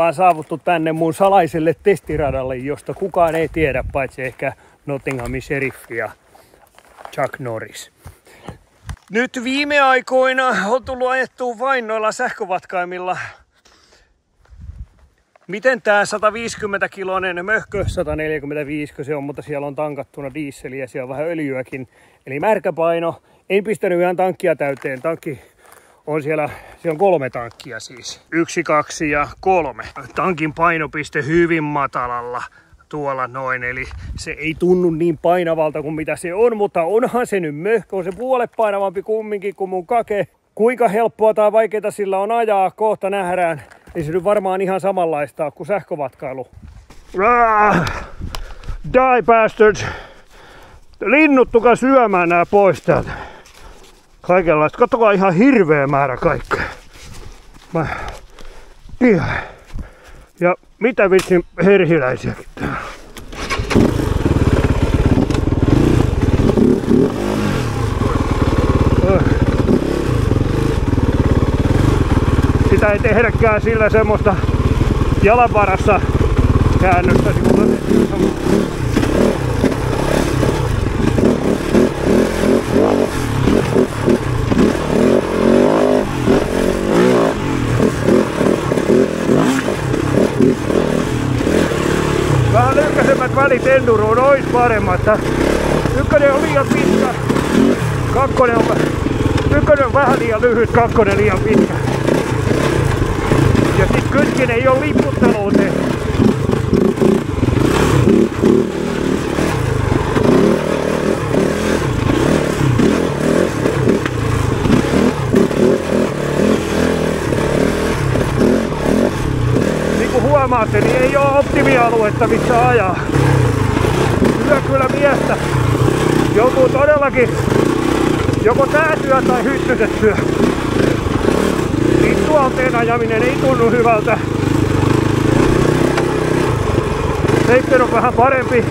ollaan saavuttu tänne mun salaiselle testiradalle, josta kukaan ei tiedä, paitsi ehkä Nottinghamin sheriffi ja Chuck Norris. Nyt viime aikoina on tullut ajettua vain noilla sähkövatkaimilla. Miten tää 150-kiloinen möhkö, 145 se on, mutta siellä on tankattuna dieseliä ja siellä on vähän öljyäkin. Eli märkäpaino. En pistänyt ihan tankkia täyteen. Tankki on siellä on 3 tankkia siis. 1, 2 ja 3. Tankin painopiste hyvin matalalla tuolla noin. Eli se ei tunnu niin painavalta kuin mitä se on, mutta onhan se nyt möhkö. On se puolet painavampi kumminkin kuin mun kake. Kuinka helppoa tai vaikeaa sillä on ajaa, kohta nähdään. Ei se nyt varmaan ihan samanlaista kuin sähkövatkailu. Die bastards! Linnut tukaa syömään nää pois täältä. Kaikenlaista. Katsokaa ihan hirveä määrä kaikkea. Ja mitä vitsin herhiläisiäkin täällä. Sitä ei tehdäkään sillä semmoista jalan varassa käännöstä. Vähän lyhkäisemmät välit enduroon ois paremmat. Ykkönen on liian pitkä. Ykkönen on vähän liian lyhyt, kakkonen liian pitkä. Ja sit kytkin ei oo lipputteluun tehty. Niin kuin huomaatte, niin ei oo optimialuetta missä ajaa. Syö kyllä miestä. Joutuu todellakin joko täätyä tai hyttysettyä. Istualteen ajaminen ei tunnu hyvältä. Seitten on vähän parempi,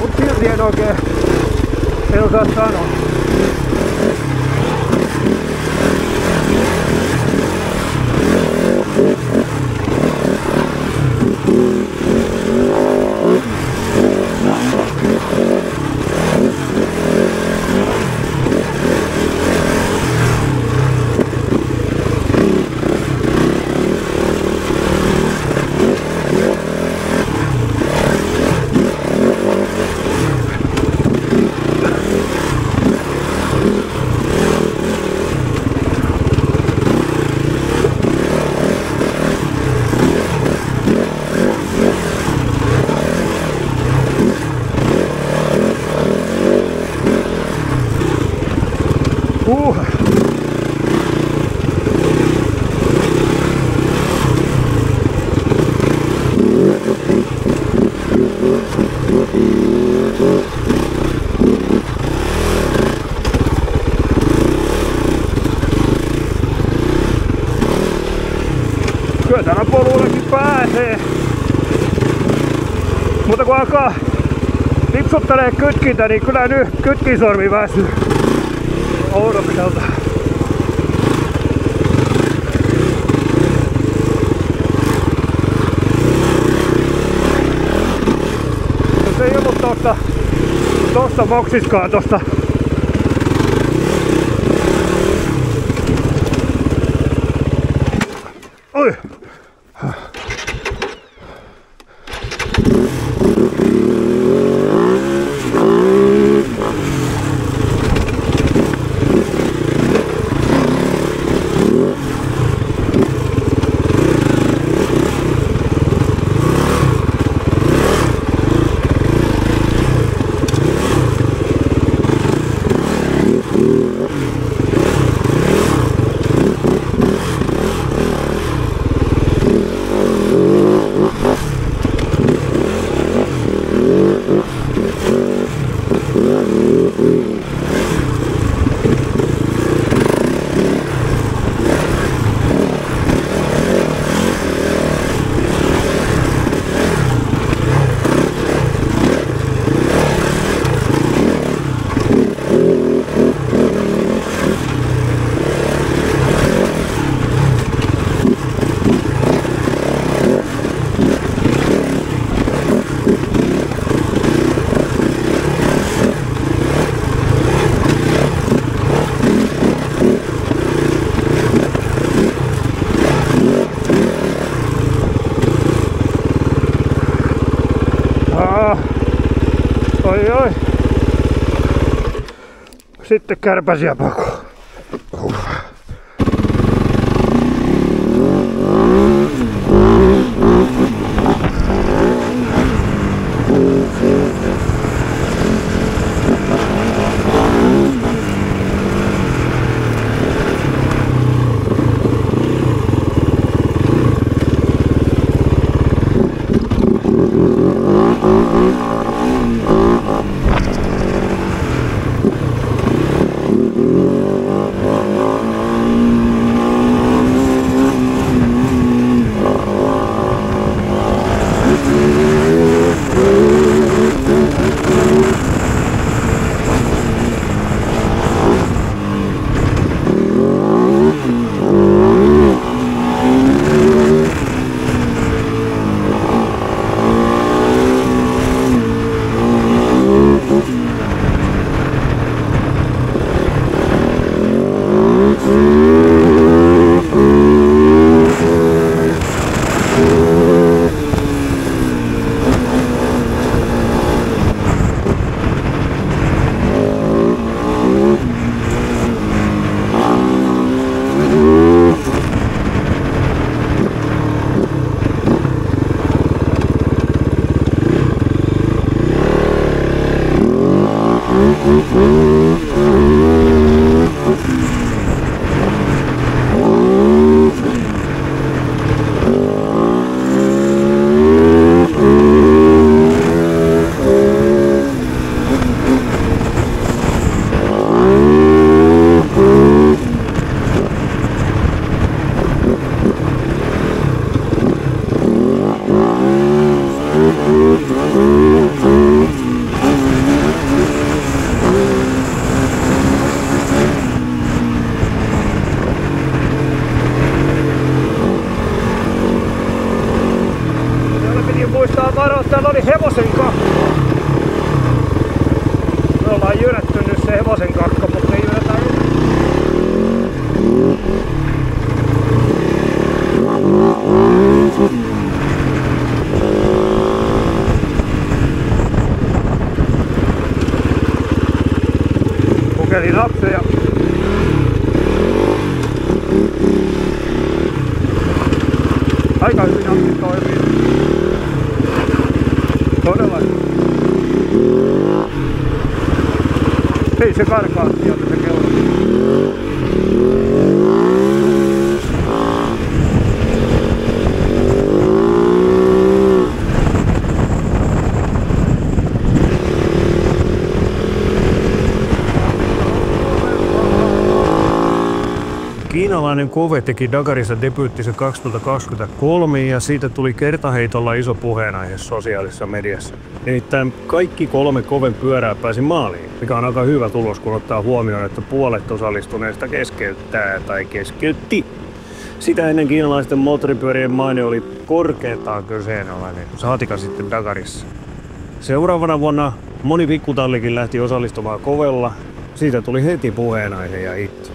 mutta silti en oikein osaa sanoa. Kyllä täällä polullakin pääsee. Mutta kun alkaa lipsuttelee kytkintä, niin kyllä nyt kytkinsormi väsyy oudokselta. Se ei ollut tosta boksiskaan tosta. Oi! Sitten kärpäsiä pakoon. Täällä oli hevosen kakka. Me ollaan jyrätty nyt se hevosen kakka, mutta ei jyrätä kokeilin napseja. Aika hyvin napsit toimii. Todella. Ei se karkaa sieltä se kello. Kiinalainen Kove teki Dakarissa debyyttinsä 2023 ja siitä tuli kertaheitolla iso puheenaihe sosiaalisessa mediassa. Nimittäin kaikki 3 Koven pyörää pääsi maaliin, mikä on aika hyvä tulos, kun ottaa huomioon, että puolet osallistuneista keskeyttää tai keskeytti. Sitä ennen kiinalaisten moottoripyörien maine oli korkeintaan kyseenalainen, saatika sitten Dakarissa. Seuraavana vuonna moni pikkutallikin lähti osallistumaan Kovella, siitä tuli heti puheenaihe ja hitto.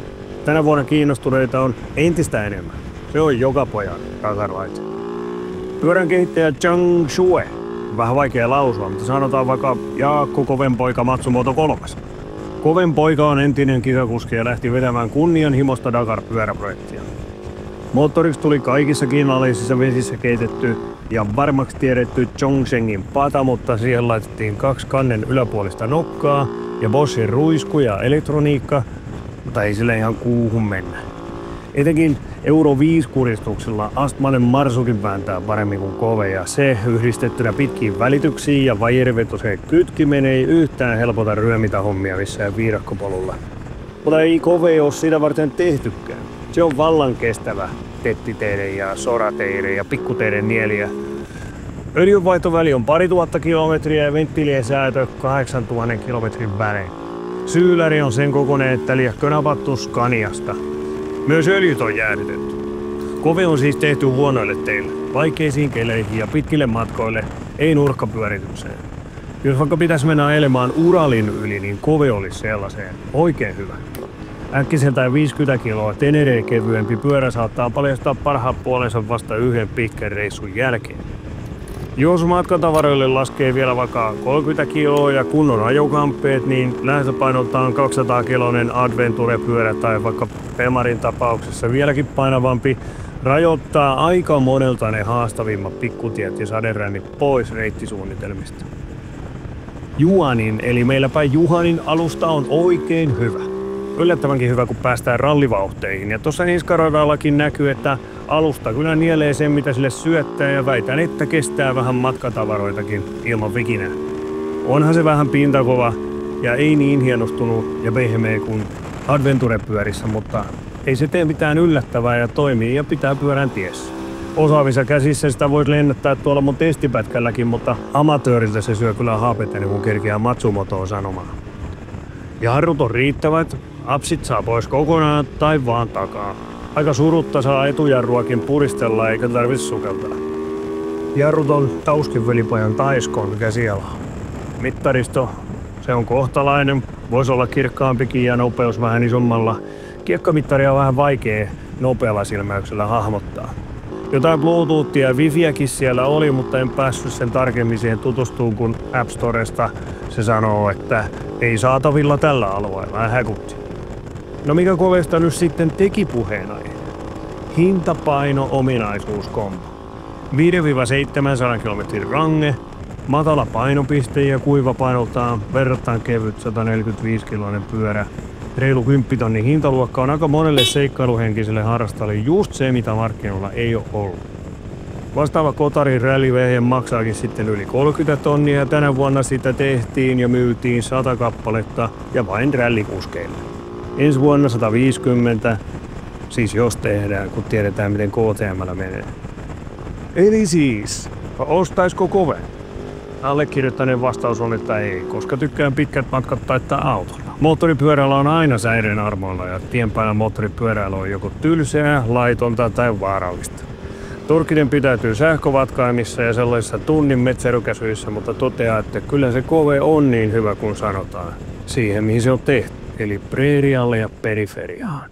Tänä vuonna kiinnostuneita on entistä enemmän. Se on joka pojan Dakar-laite. Pyörän kehittäjä Zhang Shue. Vähän vaikea lausua, mutta sanotaan vaikka Jaakko Kovenpoika Matsumoto 3. Kovenpoika on entinen kisakuski ja lähti vetämään kunnianhimosta Dakar-pyöräprojektia. Moottoriksi tuli kaikissa kiinalaisissa vesissä keitetty ja varmaksi tiedetty Zhongshengin pata, mutta siihen laitettiin 2 kannen yläpuolista nokkaa ja Boschin ruisku ja elektroniikka, mutta ei sille ihan kuuhun mennä. Etenkin Euro 5-kuristuksella astmainen Marsukin vääntää paremmin kuin Kove ja se yhdistettynä pitkiin välityksiin ja vajerivetoiseen kytkimeen ei yhtään helpota ryömitä hommia missään viidakkopolulla. Mutta ei Kove ole sitä varten tehtykään. Se on vallan kestävä tettiteiden ja sorateiden ja pikkuteiden nieliä. Öljynvaihtoväli on 2000 kilometriä ja venttiilien säätö 8000 kilometrin välein. Syyläri on sen kokoinen, että liekö napattu Scaniasta. Myös öljyt on jäädytetty. Kove on siis tehty huonoille teille, vaikeisiin keleihin ja pitkille matkoille, ei nurkkapyöritykseen. Jos vaikka pitäisi mennä ajelemaan Uralin yli, niin Kove olisi sellaiseen oikein hyvä. Äkkiseltään 50 kiloa Tenereen kevyempi pyörä saattaa paljastaa parhaat puolensa vasta yhden pitkän reissun jälkeen. Jos matkatavaroille laskee vielä vaikka 30 kiloa ja kunnon ajokamppeet, niin lähtöpainoltaan 200-kiloinen Adventure-pyörä tai vaikka Bemarin tapauksessa vieläkin painavampi rajoittaa aika monelta ne haastavimmat pikkutiet ja saderännit pois reittisuunnitelmista. Juanin eli meillä päin Juhanin alusta on oikein hyvä. Yllättävänkin hyvä, kun päästään rallivauhteihin. Ja tuossa niskaradallakin näkyy, että alusta kyllä nielee sen, mitä sille syöttää, ja väitän, että kestää vähän matkatavaroitakin ilman vikinää. Onhan se vähän pintakova ja ei niin hienostunut ja pehmeä kuin Adventure-pyörissä, mutta ei se tee mitään yllättävää ja toimii ja pitää pyörän tiessä. Osaavissa käsissä sitä voisi lennättää tuolla mun testipätkälläkin, mutta amatööriltä se syö kyllä hapeteni, kun kerkeää Matsumotoon sanomaan. Jarrut on riittävät, apsit saa pois kokonaan tai vaan takaa. Aika surutta saa etujarruakin puristella eikä tarvitse sukeltaa. Jarrut on Tauskin velipojan Taiskon käsiala. Mittaristo, se on kohtalainen, voisi olla kirkkaampikin ja nopeus vähän isommalla. Kiekkamittaria on vähän vaikea nopealla silmäyksellä hahmottaa. Jotain Bluetoothia ja Wifiäkin siellä oli, mutta en päässyt sen tarkemmin siihen tutustumaan, kun App Storesta se sanoo, että ei saatavilla tällä alueella. Häkutti. No mikä kovesta nyt sitten teki puheenaihe? Hinta-paino-ominaisuuskombo. 5-700 kilometrin range, matala painopiste ja kuivapainoltaan verrattain kevyt 145-kiloinen pyörä. Reilu 10 tonnin hintaluokka on aika monelle seikkailuhenkiselle harrastajalle just se, mitä markkinoilla ei ole ollut. Vastaava Kotarin rallivehje maksaakin sitten yli 30 tonnia ja tänä vuonna sitä tehtiin ja myytiin 100 kappaletta ja vain rallikuskeille. Ensi vuonna 150, siis jos tehdään, kun tiedetään miten KTM:llä menee. Eli siis, ostaisiko kove? Allekirjoittaneen vastaus on, että ei, koska tykkään pitkät matkat taittaa autolla. Moottoripyörällä on aina säiden armoilla ja tien päällä moottoripyörällä on joko tylsää, laitonta tai vaarallista. Turkinen pitäytyy sähkövatkaimissa ja sellaisissa tunnin metsärykäsyissä, mutta toteaa, että kyllä se kove on niin hyvä kuin sanotaan. Siihen mihin se on tehty, eli preerialle ja periferiaan.